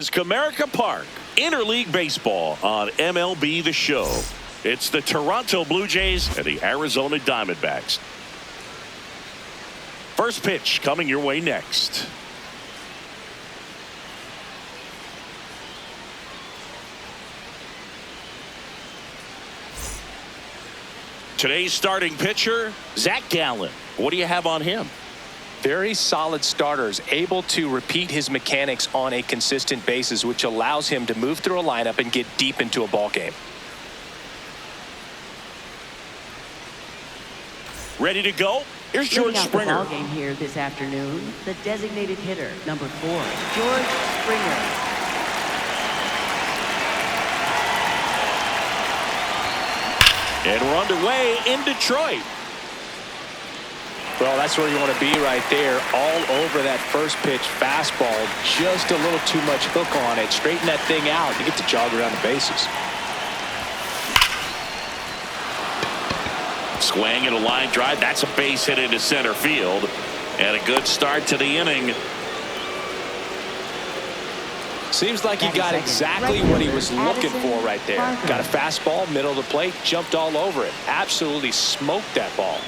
Comerica Park, Interleague Baseball on MLB The Show. It's the Toronto Blue Jays and the Arizona Diamondbacks. First pitch coming your way next. Today's starting pitcher, Zach Gallen. What do you have on him? Very solid starters, able to repeat his mechanics on a consistent basis, which allows him to move through a lineup and get deep into a ball game. Ready to go? Here's George Springer. Ball game here this afternoon. The designated hitter, number 4, George Springer. And we're underway in Detroit. Well, that's where you want to be right there. All over that first pitch fastball. Just a little too much hook on it. Straighten that thing out. You get to jog around the bases. Swing and a line drive. That's a base hit into center field. And a good start to the inning. Seems like he got exactly what he was looking for right there. Got a fastball, middle of the plate, jumped all over it. Absolutely smoked that ball.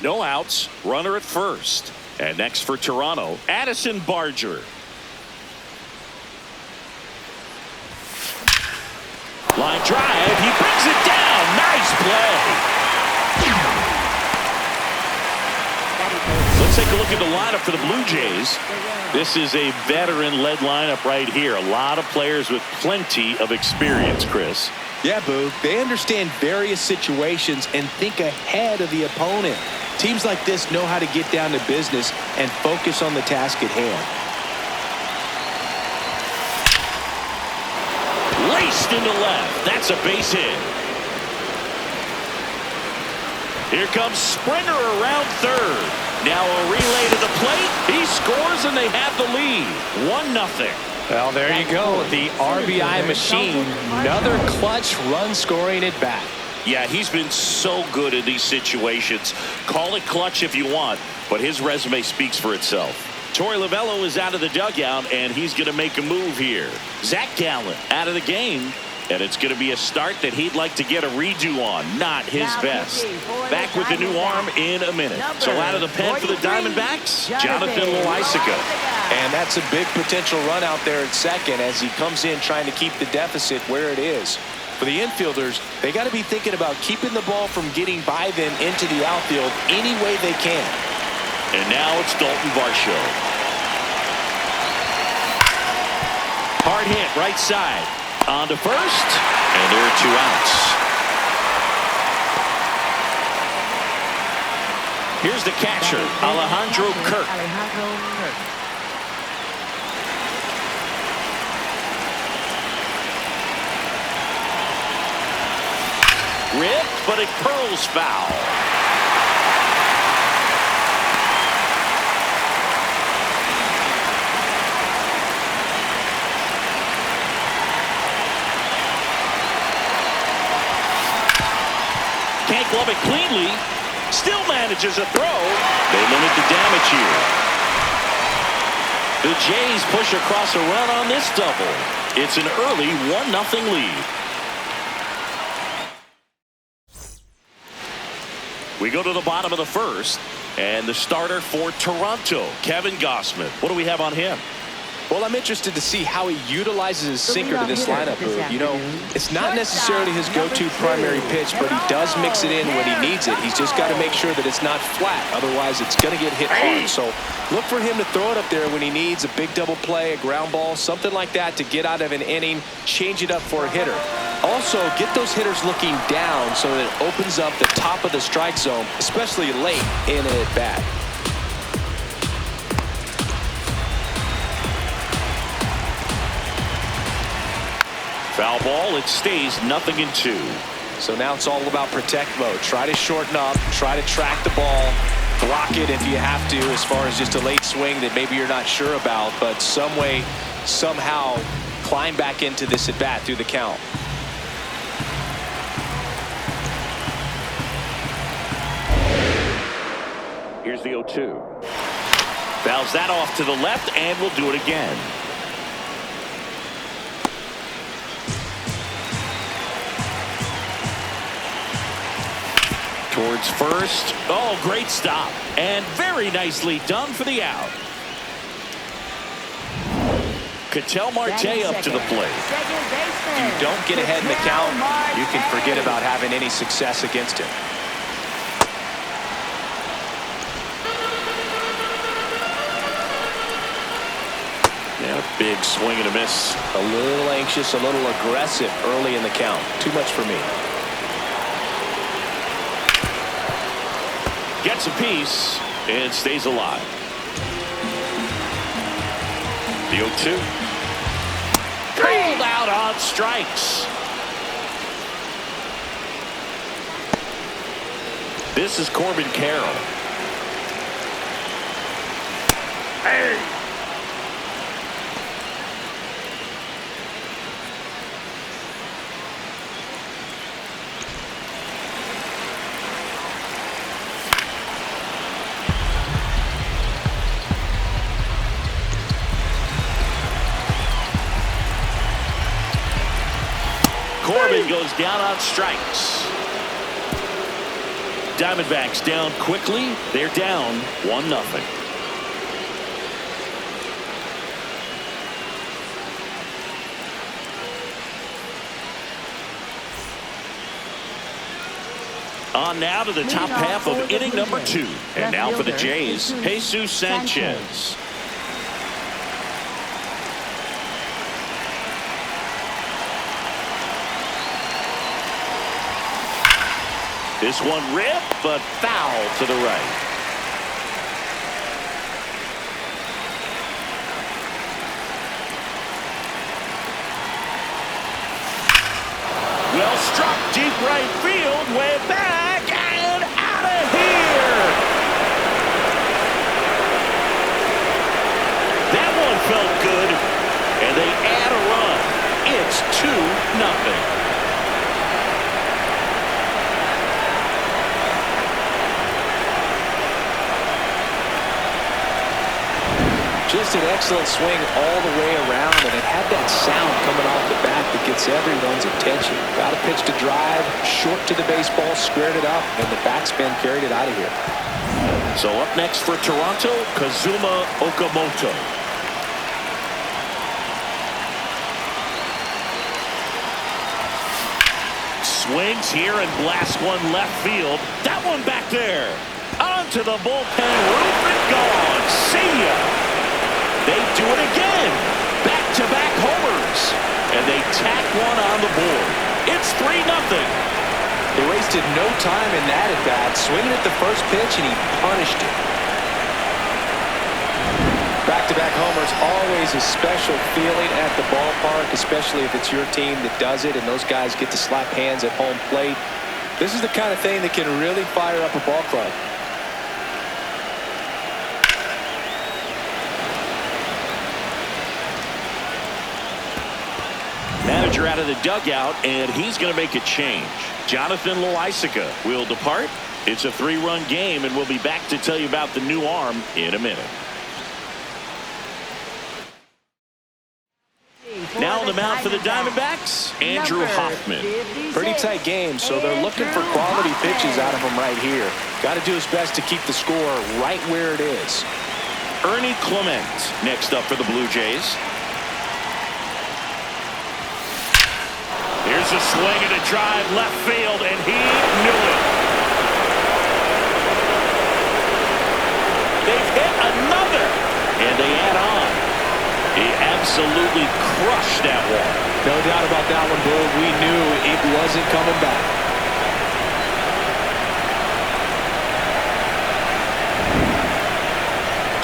No outs, runner at first. And next for Toronto, Addison Barger. Line drive, he brings it down. Nice play. Let's take a look at the lineup for the Blue Jays. This is a veteran-led lineup right here. A lot of players with plenty of experience, Chris. Yeah, Boo. They understand various situations and think ahead of the opponent. Teams like this know how to get down to business and focus on the task at hand. Laced into left. That's a base hit. Here comes Springer around third. Now a relay to the plate. He scores and they have the lead. 1-0. Well, there you go. The RBI machine. Another clutch run scoring at bat. Yeah, he's been so good in these situations. Call it clutch if you want, but his resume speaks for itself. Torey Lovullo is out of the dugout, and he's going to make a move here. Zach Gallen out of the game, and it's going to be a start that he'd like to get a redo on. Not his best. Back with the new arm in a minute. So out of the pen for the Diamondbacks, Jonathan Loaisiga. And that's a big potential run out there at second as he comes in trying to keep the deficit where it is. For the infielders, they got to be thinking about keeping the ball from getting by them into the outfield any way they can. And now it's Dalton Varsho. Hard hit right side. On to first. And there are 2 outs. Here's the catcher, Alejandro Kirk. Ripped, but it curls foul. Can't glove it cleanly. Still manages a throw. They limit the damage here. The Jays push across a run on this double. It's an early 1-0 lead. We go to the bottom of the first, and the starter for Toronto, Kevin Gausman. What do we have on him? Well, I'm interested to see how he utilizes his sinker to this lineup, Boo. You know, it's not necessarily his go-to primary pitch, but he does mix it in when he needs it. He's just got to make sure that it's not flat. Otherwise, it's going to get hit hard. So look for him to throw it up there when he needs a big double play, a ground ball, something like that to get out of an inning, change it up for a hitter. Also, get those hitters looking down so that it opens up the top of the strike zone, especially late in an at-bat. Foul ball, it stays 0-2. So now it's all about protect mode. Try to shorten up, try to track the ball, block it if you have to, as far as just a late swing that maybe you're not sure about, but some way somehow climb back into this at bat through the count. Here's the 0-2. Fouls that off to the left, and we'll do it again. Towards first. Oh, great stop. And very nicely done for the out. Ketel Marte up to the plate. If you don't get ahead in the count, you can forget about having any success against him. Yeah, big swing and a miss. A little anxious, a little aggressive early in the count. Too much for me. Gets a piece and stays alive. The 0-2. Pulled out on strikes. This is Corbin Carroll. Hey! Corbin goes down on strikes. Diamondbacks down quickly. They're down 1-0. On now to the top half of inning number 2. And now for the Jays, Jesus Sanchez. This one ripped, but foul to the right. Well struck deep right field, way back and out of here. That one felt good, and they add a run. It's 2-0. Just an excellent swing all the way around, and it had that sound coming off the bat that gets everyone's attention. Got a pitch to drive, short to the baseball, squared it up, and the backspin carried it out of here. So up next for Toronto, Kazuma Okamoto. Swings here and blasts one left field. That one back there. Onto the bullpen roof and gone. See ya. They do it again. Back-to-back homers. And they tack one on the board. It's 3-0. They wasted no time in that at bat. Swinging at the first pitch, and he punished it. Back-to-back homers, always a special feeling at the ballpark, especially if it's your team that does it, and those guys get to slap hands at home plate. This is the kind of thing that can really fire up a ball club. Manager out of the dugout, and he's going to make a change. Jonathan Loaisiga will depart. It's a 3-run game, and we'll be back to tell you about the new arm in a minute. Now on the mound for the Diamondbacks, Andrew Hoffman. Pretty tight game, so they're looking for quality pitches out of him right here. Got to do his best to keep the score right where it is. Ernie Clement next up for the Blue Jays. Here's a swing and a drive left field, and he knew it. They've hit another, and they add on. He absolutely crushed that one. No doubt about that one, Bill. We knew it wasn't coming back.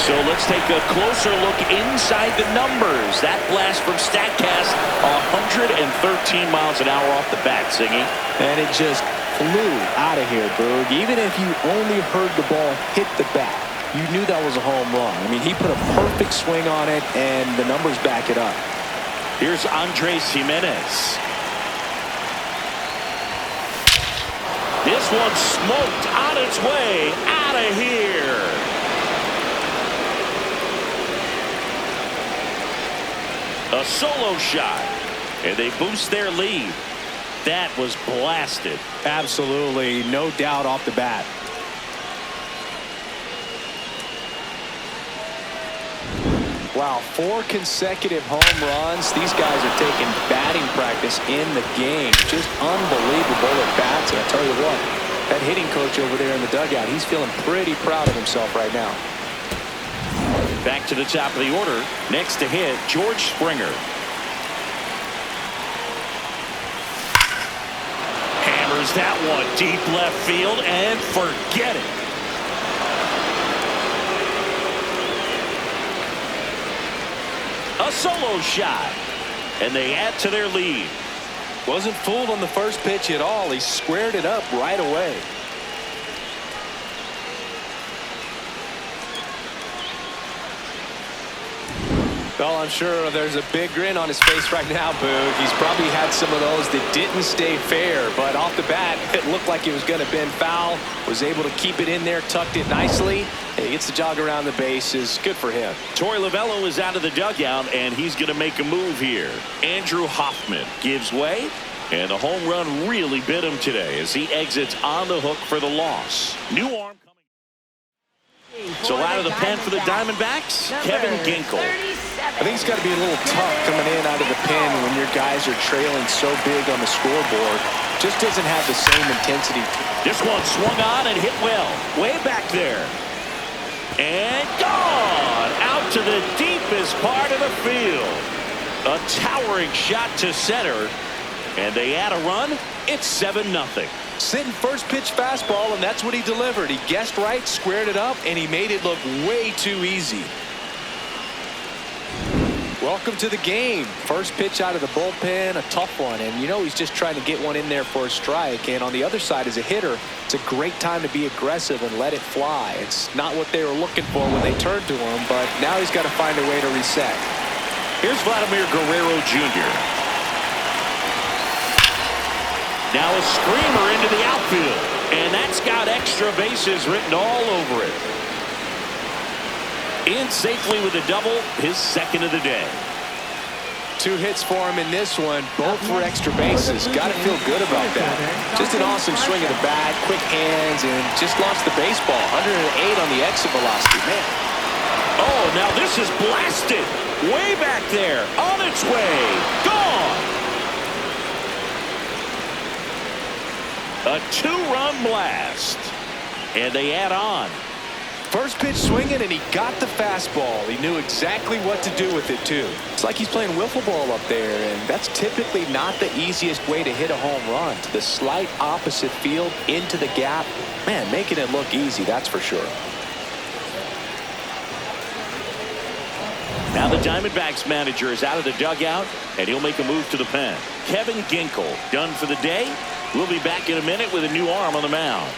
So let's take a closer look inside the numbers. That blast from StatCast, 113 miles an hour off the bat, Singy. And it just flew out of here, Boog. Even if you only heard the ball hit the bat, you knew that was a home run. I mean, he put a perfect swing on it, and the numbers back it up. Here's Andres Jimenez. This one smoked on its way out of here. A solo shot, and they boost their lead. That was blasted. Absolutely, no doubt off the bat. Wow, 4 consecutive home runs. These guys are taking batting practice in the game. Just unbelievable at bats. And I tell you what, that hitting coach over there in the dugout, he's feeling pretty proud of himself right now. Back to the top of the order. Next to hit, George Springer. Hammers that one deep left field and forget it. A solo shot, and they add to their lead. Wasn't fooled on the first pitch at all. He squared it up right away. Well, I'm sure there's a big grin on his face right now, Boog. He's probably had some of those that didn't stay fair, but off the bat, it looked like it was going to bend foul. Was able to keep it in there, tucked it nicely. He gets the jog around the bases. Good for him. Torey Lovullo is out of the dugout, and he's going to make a move here. Andrew Hoffman gives way, and the home run really bit him today as he exits on the hook for the loss. New arm coming. So out of the pen for the Diamondbacks, Kevin Ginkel. I think it's got to be a little tough coming in out of the pen when your guys are trailing so big on the scoreboard. Just doesn't have the same intensity. This one swung on and hit well. Way back there. And gone out to the deepest part of the field. A towering shot to center. And they add a run. It's 7-0. Sitting first pitch fastball, and that's what he delivered. He guessed right, squared it up, and he made it look way too easy. Welcome to the game. First pitch out of the bullpen, a tough one. And you know he's just trying to get one in there for a strike. And on the other side, as a hitter, it's a great time to be aggressive and let it fly. It's not what they were looking for when they turned to him, but now he's got to find a way to reset. Here's Vladimir Guerrero Jr. Now a screamer into the outfield. And that's got extra bases written all over it. In safely with a double, his second of the day. 2 hits for him in this one, both for extra bases. Got to feel good about that. Just an awesome swing of the bat, quick hands, and just lost the baseball. 108 on the exit velocity, man. Oh, now this is blasted. Way back there, on its way, gone. A 2-run blast. And they add on. First pitch swinging, and he got the fastball. He knew exactly what to do with it, too. It's like he's playing wiffle ball up there, and that's typically not the easiest way to hit a home run. To the slight opposite field, into the gap. Man, making it look easy, that's for sure. Now the Diamondbacks manager is out of the dugout, and he'll make a move to the pen. Kevin Ginkel done for the day. We'll be back in a minute with a new arm on the mound.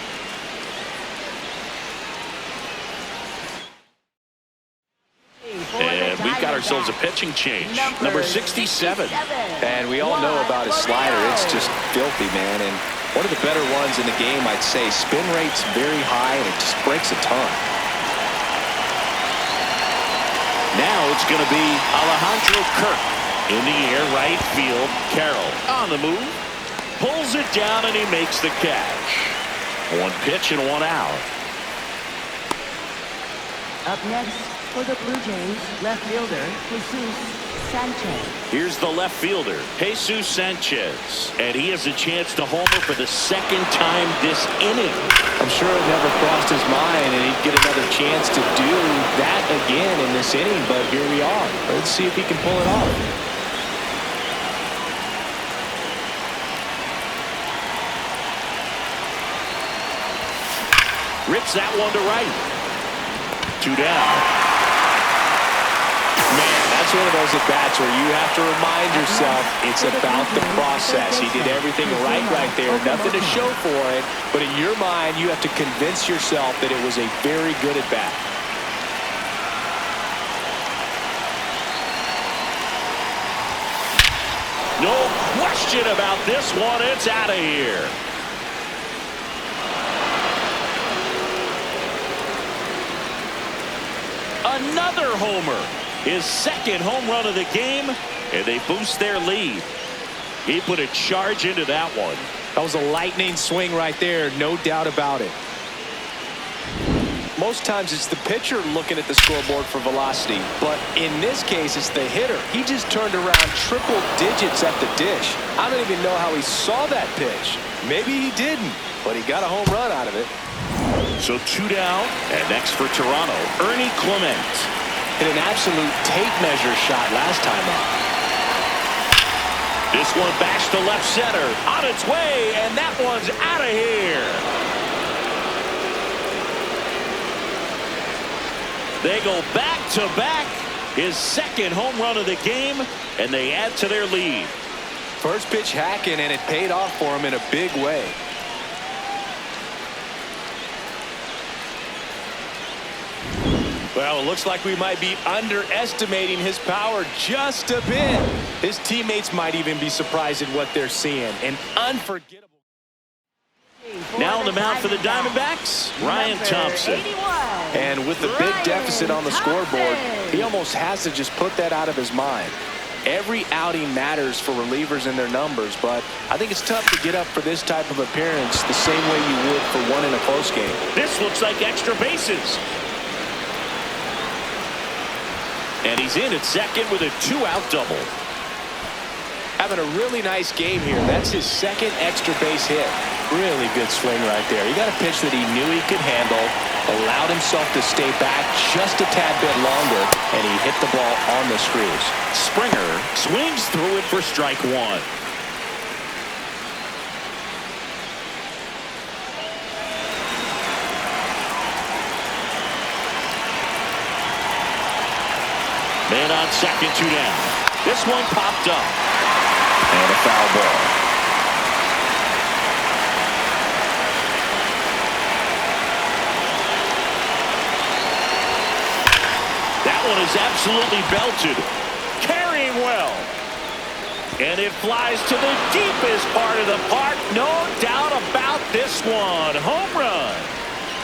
And we've got ourselves a pitching change. Number 67. And we all know about his slider. It's just filthy, man. And one of the better ones in the game, I'd say. Spin rate's very high, and it just breaks a ton. Now it's going to be Alejandro Kirk in the air, right field. Carroll on the move. Pulls it down, and he makes the catch. 1 pitch and 1 out. Up next for the Blue Jays, left fielder, Jesus Sanchez. Here's the left fielder, Jesus Sanchez. And he has a chance to homer for the second time this inning. I'm sure it never crossed his mind, and he'd get another chance to do that again in this inning, but here we are. Let's see if he can pull it off. Rips that one to right. 2 down. Man, that's one of those at-bats where you have to remind yourself it's about the process. He did everything right there. Nothing to show for it. But in your mind, you have to convince yourself that it was a very good at-bat. No question about this one. It's out of here. Another homer. His second home run of the game, and they boost their lead. He put a charge into that one. That was a lightning swing right there, no doubt about it. Most times it's the pitcher looking at the scoreboard for velocity, but in this case it's the hitter. He just turned around triple digits at the dish. I don't even know how he saw that pitch. Maybe he didn't, but he got a home run out of it. So 2 down, and next for Toronto, Ernie Clement. Hit an absolute tape measure shot last time up. This one bashed to left center, on its way, and that one's out of here. They go back-to-back, his second home run of the game, and they add to their lead. First pitch hacking, and it paid off for him in a big way. Well, it looks like we might be underestimating his power just a bit. His teammates might even be surprised at what they're seeing. An unforgettable. Now on the mound for the Diamondbacks, Ryan Thompson. And with the big deficit on the scoreboard, he almost has to just put that out of his mind. Every outing matters for relievers and their numbers, but I think it's tough to get up for this type of appearance the same way you would for one in a close game. This looks like extra bases. And he's in at second with a 2-out double. Having a really nice game here. That's his second extra base hit. Really good swing right there. He got a pitch that he knew he could handle, allowed himself to stay back just a tad bit longer, and he hit the ball on the screws. Springer swings through it for strike one. Man on second, 2 down. This one popped up. And a foul ball. That one is absolutely belted. Carrying well. And it flies to the deepest part of the park. No doubt about this one. Home run.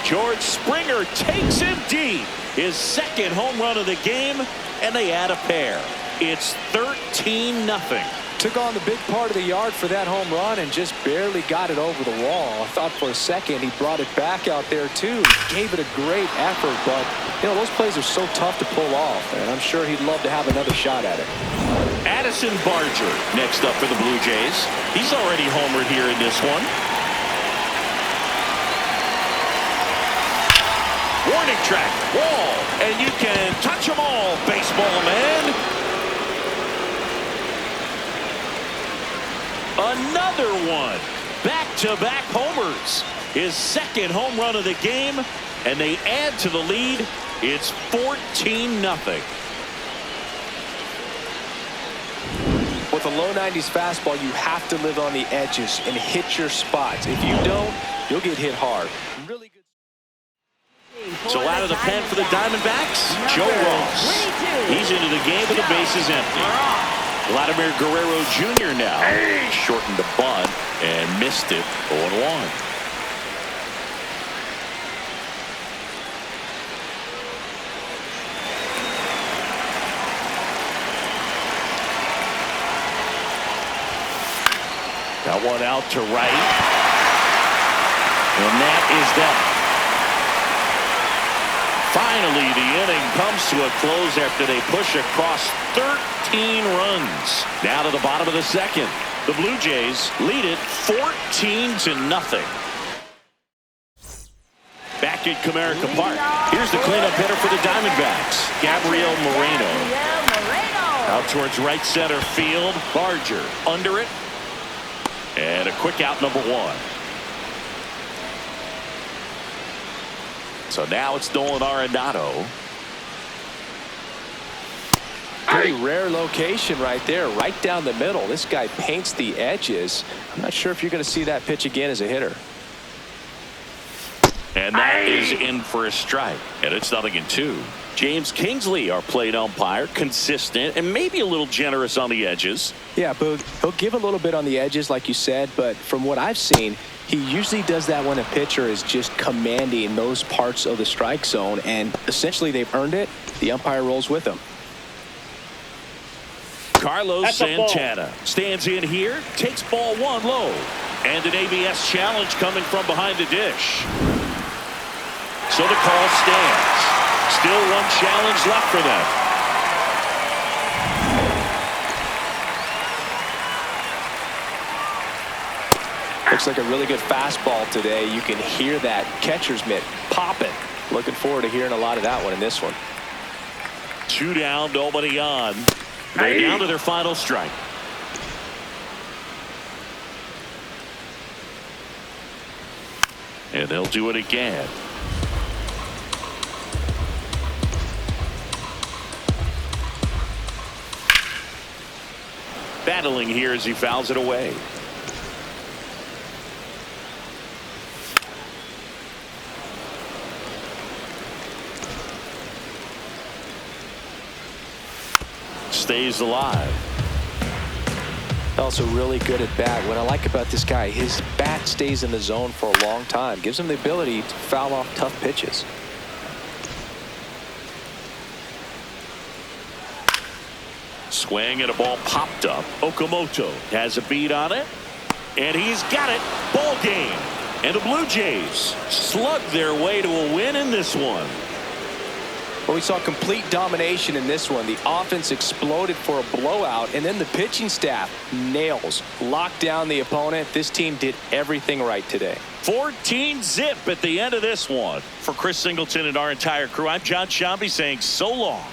George Springer takes him deep. His second home run of the game, and they add a pair. It's 13-0. Took on the big part of the yard for that home run and just barely got it over the wall. I thought for a second he brought it back out there too. Gave it a great effort, but you know, those plays are so tough to pull off, and I'm sure he'd love to have another shot at it. Addison Barger next up for the Blue Jays. He's already homered here in this one. Warning track, wall, and you can touch them all, baseball man. Another one. Back-to-back homers. His second home run of the game, and they add to the lead. It's 14-0. With a low 90s fastball, you have to live on the edges and hit your spots. If you don't, you'll get hit hard. Really good. So out of the pen for the Diamondbacks, Joe Ross. He's into the game with the bases empty. Vladimir Guerrero Jr. now. Shortened the bunt and missed it. 0-1. Got one out to right. And that is that. Finally, the inning comes to a close after they push across 13 runs. Now to the bottom of the second. The Blue Jays lead it 14-0. Back at Comerica Park. Here's the cleanup hitter for the Diamondbacks, Gabriel Moreno. Out towards right center field. Barger under it. And a quick out, number one. So now it's Nolan Arenado. Pretty rare location right there, right down the middle. This guy paints the edges. I'm not sure if you're going to see that pitch again as a hitter. And And that is in for a strike. And it's 0-2. James Kingsley, our plate umpire, consistent and maybe a little generous on the edges. Yeah, Boog, he'll give a little bit on the edges, like you said, but from what I've seen, he usually does that when a pitcher is just commanding those parts of the strike zone, and essentially they've earned it. The umpire rolls with them. Carlos Santana stands in here, takes ball 1 low, and an ABS challenge coming from behind the dish. So the call stands. Still 1 challenge left for them. Looks like a really good fastball today. You can hear that catcher's mitt popping. Looking forward to hearing a lot of that one in this one. 2 down, nobody on. They're down to their final strike. And they'll do it again. Battling here as he fouls it away. Stays alive. Also really good at bat. What I like about this guy, his bat stays in the zone for a long time. Gives him the ability to foul off tough pitches. Swing and a ball popped up. Okamoto has a beat on it. And he's got it. Ball game. And the Blue Jays slug their way to a win in this one. Well, we saw complete domination in this one. The offense exploded for a blowout, and then the pitching staff nails, locked down the opponent. This team did everything right today. 14-zip at the end of this one. For Chris Singleton and our entire crew, I'm John Shambi saying so long.